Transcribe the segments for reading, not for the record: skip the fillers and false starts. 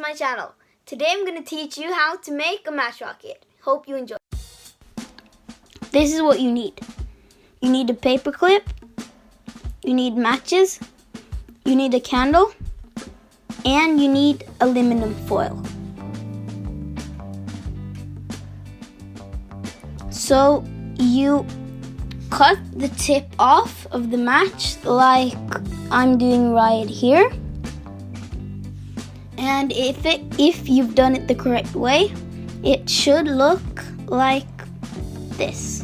my channel. Today I'm going to teach you how to make a match rocket. Hope you enjoy. This is what you need. You need a paper clip, you need matches, you need a candle, and you need aluminum foil. So you cut the tip off of the match like I'm doing right here. And if you've done it the correct way, it should look like this.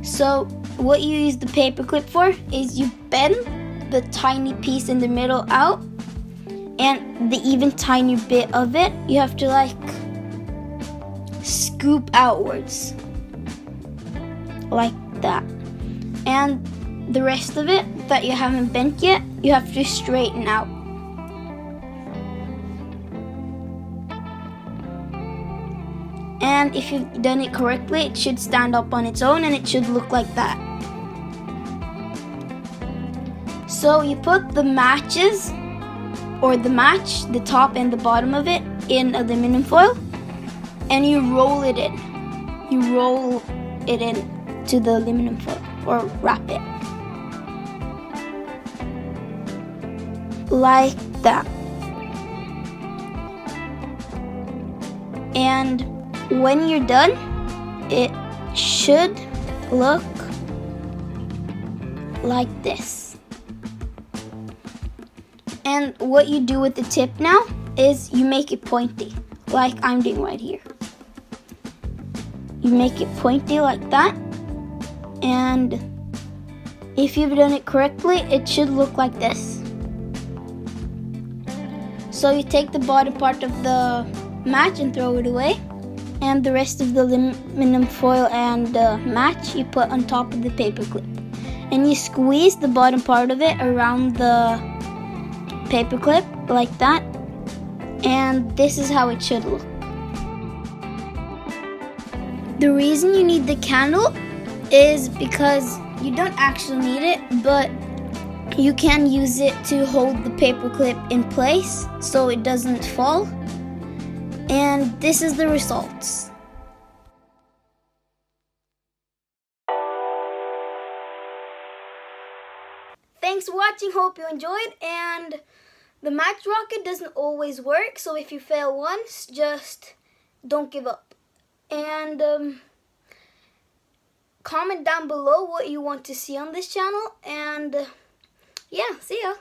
So what you use the paper clip for is you bend the tiny piece in the middle out, and the even tiny bit of it you have to like scoop outwards like that, and the rest of it that you haven't bent yet you have to straighten out. And if you've done it correctly, it should stand up on its own and it should look like that. So you put the matches, or the match, the top and the bottom of it, in aluminum foil, and you roll it in. You roll it in to the aluminum foil, or wrap it. Like that. And when you're done, it should look like this. And what you do with the tip now is you make it pointy, like I'm doing right here. You make it pointy like that, and if you've done it correctly, it should look like this. So you take the bottom part of the match and throw it away, and the rest of the aluminum foil and match you put on top of the paper clip, and you squeeze the bottom part of it around the paper clip like that, and this is how it should look. The reason you need the candle is because you don't actually need it, but you can use it to hold the paper clip in place so it doesn't fall. And this is the results. Thanks for watching, hope you enjoyed, and the match rocket doesn't always work, so if you fail once, just don't give up. And comment down below what you want to see on this channel, and yeah, see ya.